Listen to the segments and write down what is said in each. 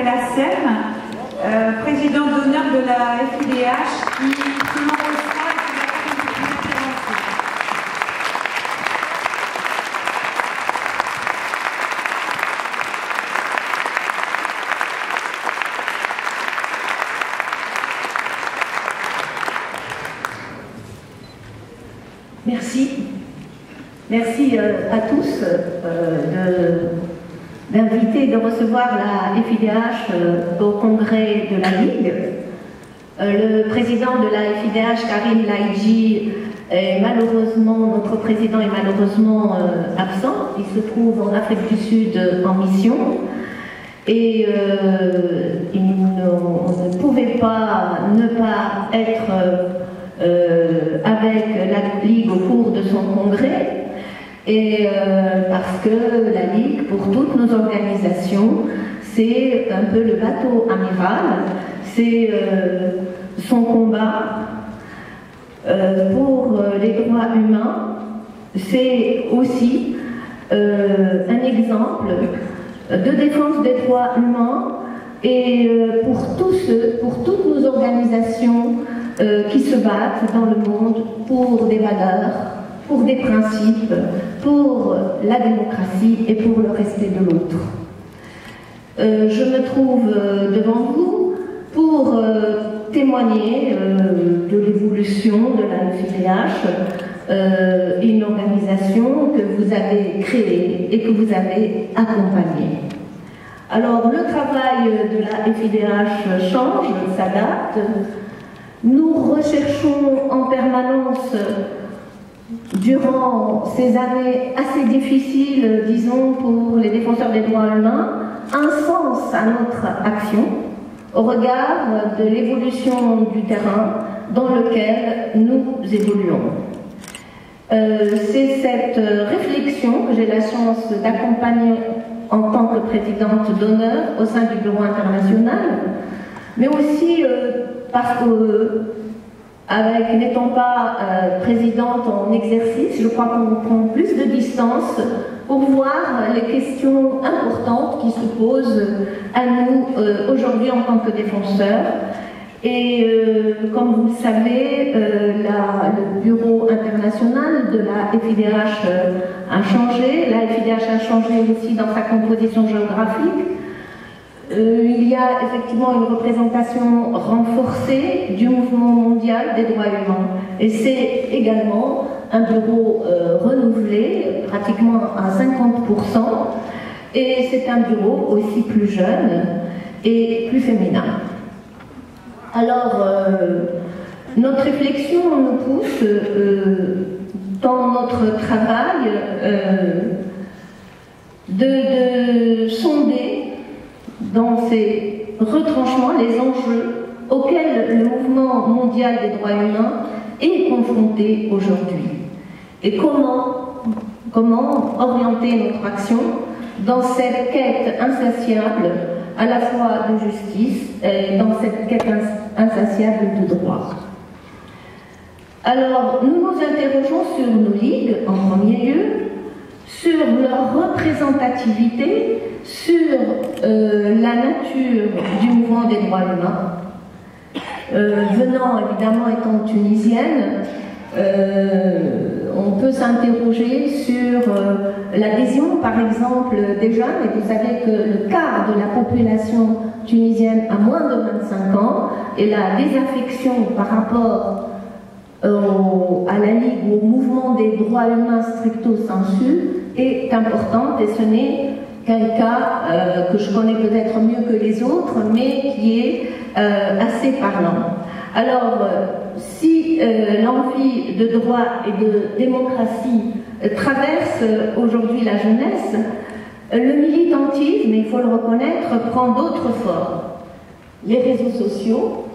Lassem, président d'honneur de la FIDH, qui l'enregistra et qui va Merci. Merci à tous d'inviter, de recevoir la FIDH au congrès de la Ligue. Le président de la FIDH, Karim Laïdji, est malheureusement, notre président est malheureusement absent. Il se trouve en Afrique du Sud en mission. Et on ne pouvait pas ne pas être avec la Ligue au cours de son congrès. Et parce que la Ligue, pour toutes nos organisations, c'est un peu le bateau amiral, c'est son combat pour les droits humains, c'est aussi un exemple de défense des droits humains et pour tous ceux, pour toutes nos organisations qui se battent dans le monde pour des valeurs, pour des principes, pour la démocratie et pour le respect de l'autre. Je me trouve devant vous pour témoigner de l'évolution de la FIDH, une organisation que vous avez créée et que vous avez accompagnée. Alors, le travail de la FIDH change, s'adapte. Nous recherchons en permanence, durant ces années assez difficiles, disons, pour les défenseurs des droits humains, un sens à notre action au regard de l'évolution du terrain dans lequel nous évoluons. C'est cette réflexion que j'ai la chance d'accompagner en tant que présidente d'honneur au sein du Bureau international, mais aussi parce que, n'étant pas présidente en exercice, je crois qu'on prend plus de distance pour voir les questions importantes qui se posent à nous aujourd'hui en tant que défenseurs. Et comme vous le savez, le Bureau international de la FIDH a changé. La FIDH a changé aussi dans sa composition géographique. Il y a effectivement une représentation renforcée du mouvement mondial des droits humains. Et c'est également un bureau renouvelé, pratiquement à 50%. Et c'est un bureau aussi plus jeune et plus féminin. Alors, notre réflexion nous pousse dans notre travail de sonder dans ces retranchements les enjeux auxquels le mouvement mondial des droits humains est confronté aujourd'hui. Et comment orienter notre action dans cette quête insatiable à la fois de justice et dans cette quête insatiable de droit. Alors, nous nous interrogeons sur nos ligues, en premier lieu, sur leur représentativité, sur la nature du mouvement des droits humains. Venant évidemment étant tunisienne, on peut s'interroger sur l'adhésion, par exemple, des jeunes. Et vous savez que le quart de la population tunisienne a moins de 25 ans, et la désaffection par rapport à la Ligue ou au mouvement des droits humains stricto sensu est importante, et ce n'est qu'un cas que je connais peut-être mieux que les autres, mais qui est assez parlant. Alors, si l'envie de droit et de démocratie traverse aujourd'hui la jeunesse, le militantisme, il faut le reconnaître, prend d'autres formes. Les réseaux sociaux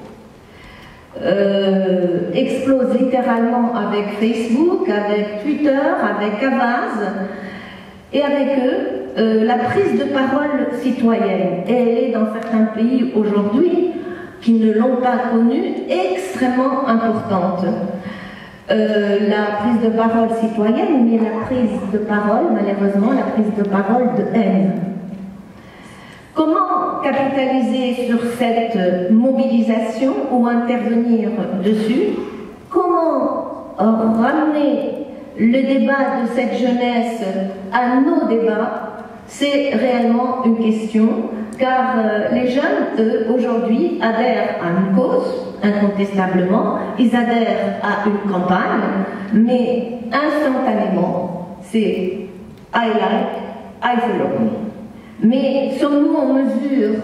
explosent littéralement avec Facebook, avec Twitter, avec Avaz, et avec eux, la prise de parole citoyenne. Et elle est dans certains pays aujourd'hui qui ne l'ont pas connue, extrêmement importante. La prise de parole citoyenne, mais la prise de parole, malheureusement, la prise de parole de haine. Comment capitaliser sur cette mobilisation ou intervenir dessus? Comment ramener le débat de cette jeunesse à nos débats? C'est réellement une question, car les jeunes, eux, aujourd'hui, adhèrent à une cause, incontestablement, ils adhèrent à une campagne, mais instantanément, c'est I like, I follow. Mais sommes-nous en mesure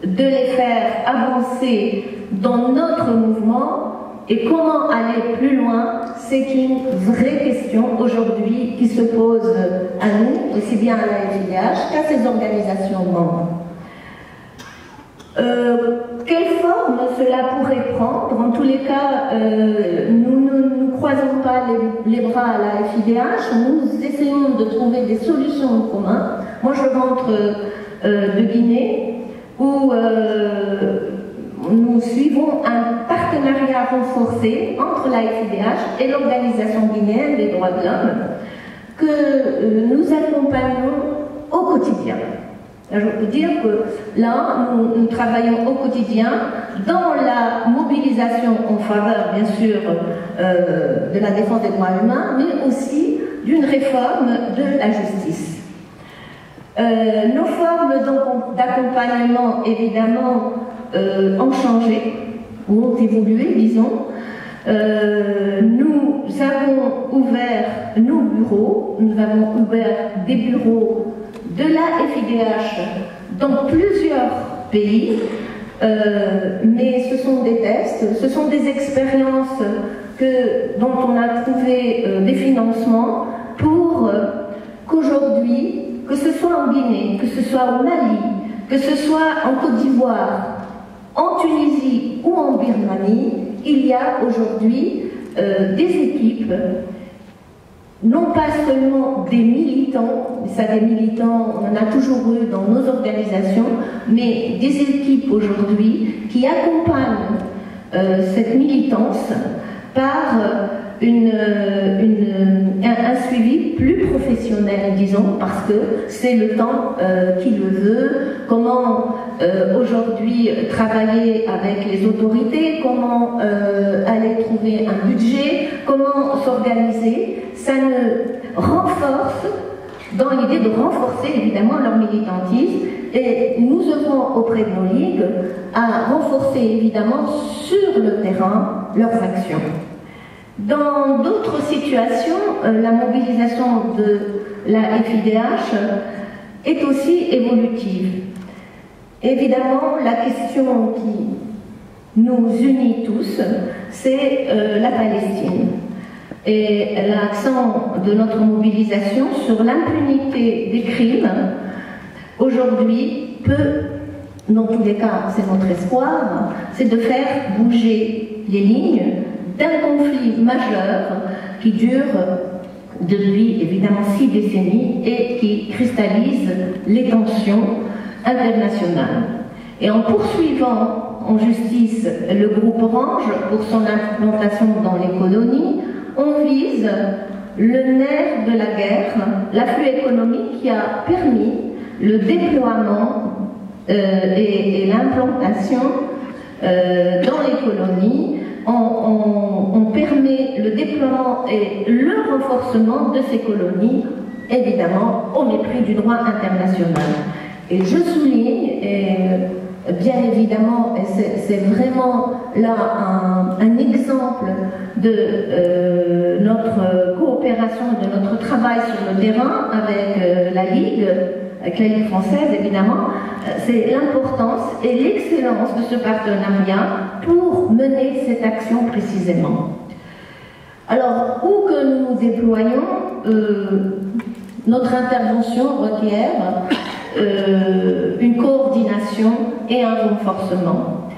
de les faire avancer dans notre mouvement? Et comment aller plus loin? C'est une vraie question aujourd'hui qui se pose à nous, aussi bien à la FIDH qu'à ses organisations membres. Quelle forme cela pourrait prendre? En tous les cas, nous ne croisons pas les bras à la FIDH, nous essayons de trouver des solutions en commun. Moi, je rentre de Guinée, où nous suivons un partenariat renforcé entre la FIDH et l'Organisation guinéenne des droits de l'homme, que nous accompagnons au quotidien. Je peux dire que là, nous travaillons au quotidien dans la mobilisation en faveur, bien sûr, de la défense des droits humains, mais aussi d'une réforme de la justice. Nos formes d'accompagnement, évidemment, ont changé, ou ont évolué, disons. Nous avons ouvert nos bureaux, nous avons ouvert des bureaux de la FIDH dans plusieurs pays, mais ce sont des tests, ce sont des expériences dont on a trouvé des financements pour qu'aujourd'hui, que ce soit en Guinée, que ce soit au Mali, que ce soit en Côte d'Ivoire, en Tunisie ou en Birmanie, il y a aujourd'hui des équipes, non pas seulement des militants, ça des militants, on en a toujours eu dans nos organisations, mais des équipes aujourd'hui qui accompagnent cette militance par un suivi plus professionnel, disons, parce que c'est le temps qui le veut. Comment aujourd'hui travailler avec les autorités, comment aller trouver un budget, comment s'organiser, ça ne renforce, dans l'idée de renforcer évidemment leur militantisme, et nous œuvrons auprès de nos ligues à renforcer évidemment sur le terrain leurs actions. Dans d'autres situations, la mobilisation de la FIDH est aussi évolutive. Évidemment, la question qui nous unit tous, c'est la Palestine. Et l'accent de notre mobilisation sur l'impunité des crimes, aujourd'hui, peut, dans tous les cas, c'est notre espoir, c'est de faire bouger les lignes d'un conflit majeur qui dure depuis évidemment 6 décennies et qui cristallise les tensions internationales. Et en poursuivant en justice le groupe Orange pour son implantation dans les colonies, on vise le nerf de la guerre, l'afflux économique qui a permis le déploiement et l'implantation dans les colonies. On permet le déploiement et le renforcement de ces colonies, évidemment, au mépris du droit international. Et je souligne, et bien évidemment, c'est vraiment là un exemple de notre coopération, de notre travail sur le terrain avec la Ligue française, évidemment, c'est l'importance et l'excellence de ce partenariat pour mener cette action précisément. Alors, où que nous nous déployons, notre intervention requiert une coordination et un renforcement.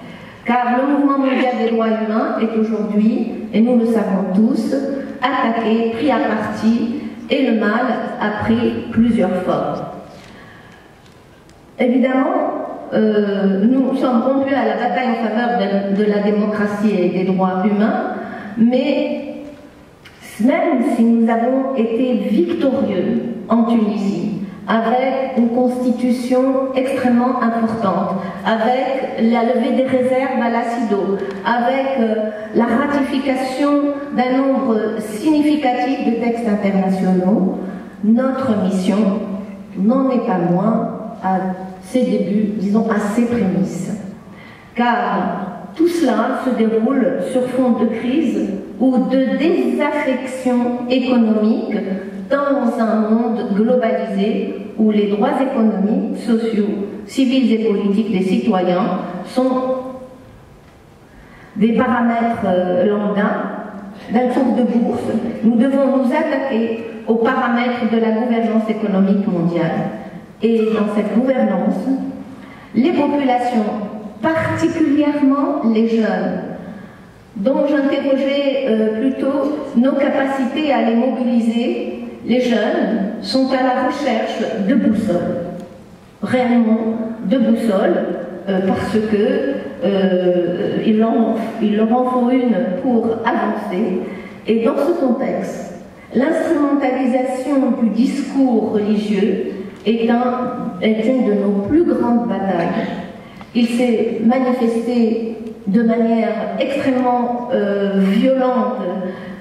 Car le mouvement mondial des droits humains est aujourd'hui, et nous le savons tous, attaqué, pris à partie, et le mal a pris plusieurs formes. Évidemment, nous sommes rompus à la bataille en faveur de la démocratie et des droits humains, mais même si nous avons été victorieux en Tunisie, avec une constitution extrêmement importante, avec la levée des réserves à la CEDAW, avec la ratification d'un nombre significatif de textes internationaux, notre mission n'en est pas moins à ses débuts, disons à ses prémices. Car tout cela se déroule sur fond de crise ou de désaffection économique dans un monde globalisé où les droits économiques, sociaux, civils et politiques des citoyens sont des paramètres lambda d'un cours de bourse. Nous devons nous attaquer aux paramètres de la gouvernance économique mondiale. Et dans cette gouvernance, les populations, particulièrement les jeunes, dont j'interrogeais plutôt nos capacités à les mobiliser, les jeunes sont à la recherche de boussoles, réellement de boussoles, parce que il leur en faut une pour avancer. Et dans ce contexte, l'instrumentalisation du discours religieux est une de nos plus grandes batailles. Il s'est manifesté de manière extrêmement violente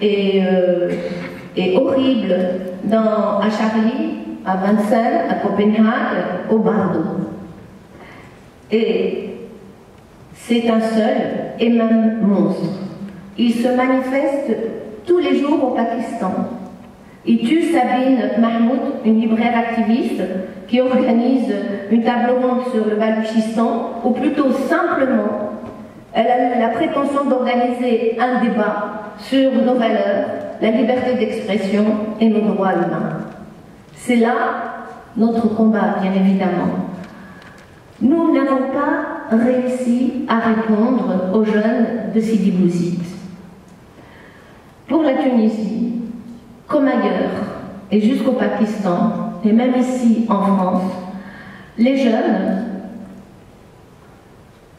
et horrible à Charlie, à Vincennes, à Copenhague, au Bardo. Et c'est un seul et même monstre. Il se manifeste tous les jours au Pakistan. Il tue Sabine Mahmoud, une libraire activiste, qui organise une table ronde sur le Baluchistan, ou plutôt simplement, elle a eu la prétention d'organiser un débat sur nos valeurs, la liberté d'expression et nos droits humains. C'est là notre combat, bien évidemment. Nous n'avons pas réussi à répondre aux jeunes de Sidi Bouzid. Pour la Tunisie, comme ailleurs, et jusqu'au Pakistan, et même ici en France, les jeunes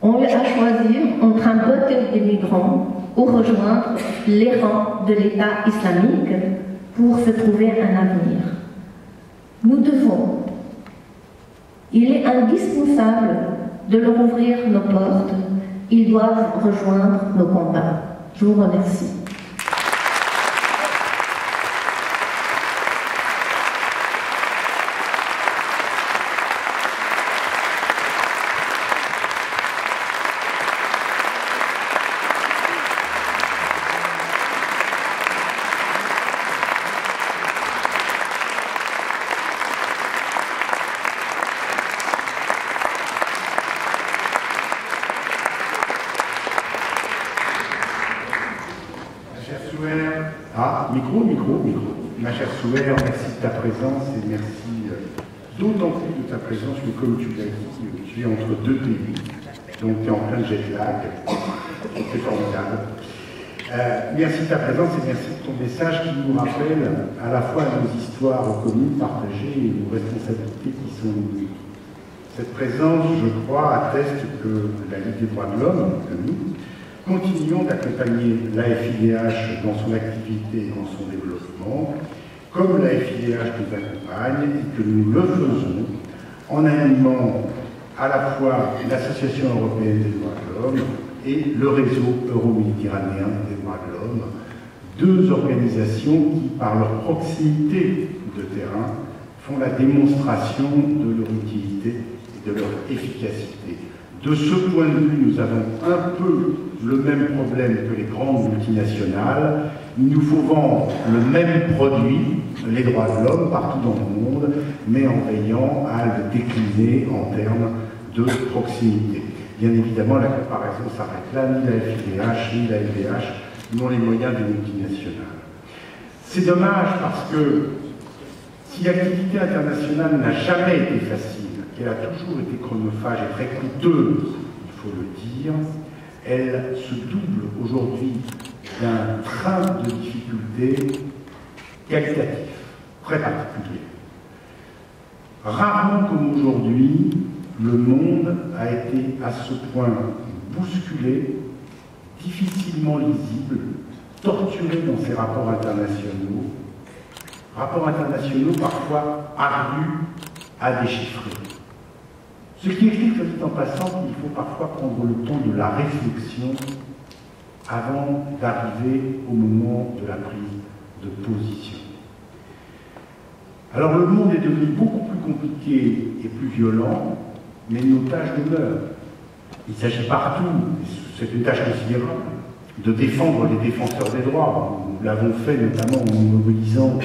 ont eu à choisir entre un bottin des migrants ou rejoindre les rangs de l'État islamique pour se trouver un avenir. Nous devons, il est indispensable de leur ouvrir nos portes, ils doivent rejoindre nos combats. Je vous remercie. Ma chère Souhair, merci de ta présence et merci d'autant plus de ta présence que, comme tu l'as dit, tu es entre deux pays, donc tu es en plein jet lag, c'est formidable. Merci de ta présence et merci de ton message qui nous rappelle à la fois nos histoires communes, partagées et nos responsabilités qui sont uniques. Cette présence, je crois, atteste que la Ligue des droits de l'homme, que nous, continuons d'accompagner l'AFIDH dans son activité et dans son développement, comme l'AFIDH nous accompagne et que nous le faisons en animant à la fois l'Association européenne des droits de l'homme et le réseau euro-méditerranéen des droits de l'homme, deux organisations qui, par leur proximité de terrain, font la démonstration de leur utilité et de leur efficacité. De ce point de vue, nous avons un peu le même problème que les grandes multinationales. Il nous faut vendre le même produit, les droits de l'homme, partout dans le monde, mais en veillant à le décliner en termes de proximité. Bien évidemment, la comparaison s'arrête là, ni la FIDH, ni la FDH n'ont les moyens des multinationales. C'est dommage parce que si l'activité internationale n'a jamais été facile, qu'elle a toujours été chronophage et très coûteuse, il faut le dire, elle se double aujourd'hui d'un train de difficultés qualitatifs, très particuliers. Rarement comme aujourd'hui, le monde a été à ce point bousculé, difficilement lisible, torturé dans ses rapports internationaux parfois ardus à déchiffrer. Ce qui explique, soit dit en passant, qu'il faut parfois prendre le temps de la réflexion avant d'arriver au moment de la prise de position. Alors le monde est devenu beaucoup plus compliqué et plus violent, mais nos tâches demeurent. Il s'agit partout, c'est une tâche considérable, de défendre les défenseurs des droits. Nous l'avons fait notamment en nous mobilisant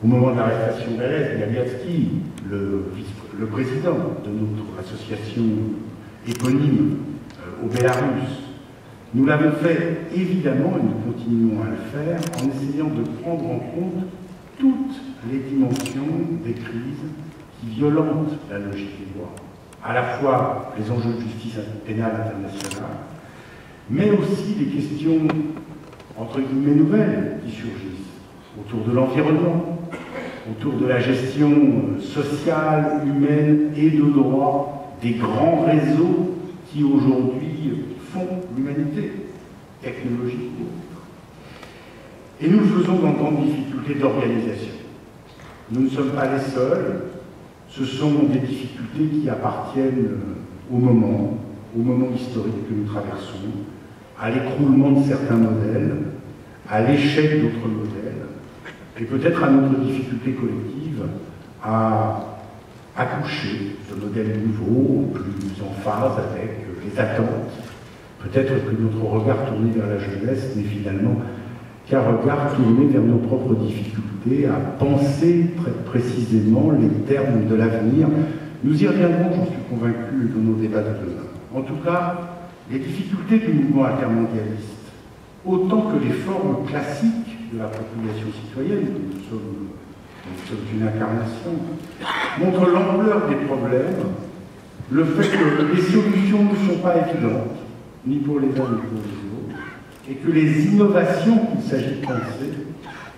au moment de l'arrestation d'Alès Bialyatsky, le président de notre association éponyme au Bélarus. Nous l'avons fait évidemment, et nous continuons à le faire, en essayant de prendre en compte toutes les dimensions des crises qui violentent la logique des droits. À la fois les enjeux de justice pénale internationale, mais aussi des questions, entre guillemets, nouvelles qui surgissent, autour de l'environnement, autour de la gestion sociale, humaine et de droit des grands réseaux qui aujourd'hui font l'humanité, technologique ou autre. Et nous le faisons dans de grandes difficultés d'organisation. Nous ne sommes pas les seuls, ce sont des difficultés qui appartiennent au moment historique que nous traversons, à l'écroulement de certains modèles, à l'échec d'autres modèles, et peut-être à notre difficulté collective à accoucher de modèles nouveaux, plus en phase avec les attentes. Peut-être que notre regard tourné vers la jeunesse n'est finalement qu'un regard tourné vers nos propres difficultés, à penser très précisément les termes de l'avenir. Nous y reviendrons, j'en suis convaincu, dans nos débats de demain. En tout cas, les difficultés du mouvement intermondialiste, autant que les formes classiques de la population citoyenne, nous sommes une incarnation, montrent l'ampleur des problèmes, le fait que les solutions ne sont pas évidentes, ni pour les uns ni pour les autres, et que les innovations qu'il s'agit de penser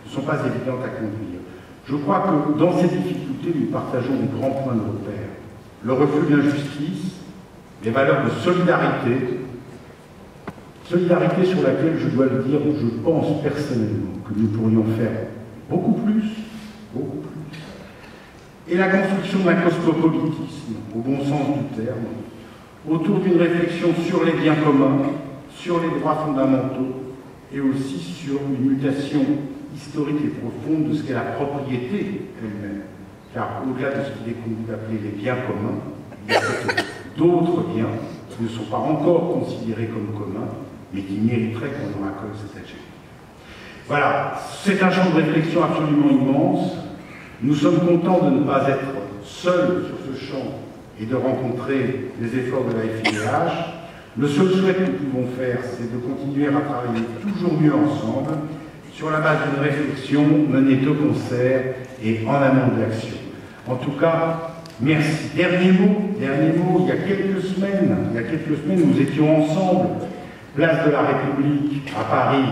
ne sont pas évidentes à conduire. Je crois que dans ces difficultés, nous partageons des grands points de repère. Le refus de l'injustice, les valeurs de solidarité sur laquelle, je dois le dire, je pense personnellement que nous pourrions faire beaucoup plus, et la construction d'un cosmopolitisme, au bon sens du terme, autour d'une réflexion sur les biens communs, sur les droits fondamentaux, et aussi sur une mutation historique et profonde de ce qu'est la propriété elle-même. Car au-delà de ce qu'il est convenu d'appeler les biens communs, il y a d'autres biens qui ne sont pas encore considérés comme communs, mais qui mériteraient qu'on leur accorde cet adjectif. Voilà, c'est un champ de réflexion absolument immense. Nous sommes contents de ne pas être seuls sur ce champ et de rencontrer les efforts de la FIDH. Le seul souhait que nous pouvons faire, c'est de continuer à travailler toujours mieux ensemble sur la base d'une réflexion menée de concert et en amont de l'action. En tout cas, merci. Dernier mot, il y a quelques semaines, nous étions ensemble, place de la République à Paris,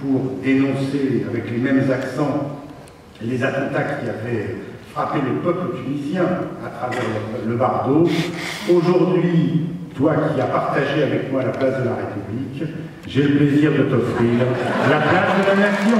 pour dénoncer avec les mêmes accents les attentats qui avaient frappé le peuple tunisien à travers le Bardo. Aujourd'hui, toi qui as partagé avec moi la place de la République, j'ai le plaisir de t'offrir la place de la Nation.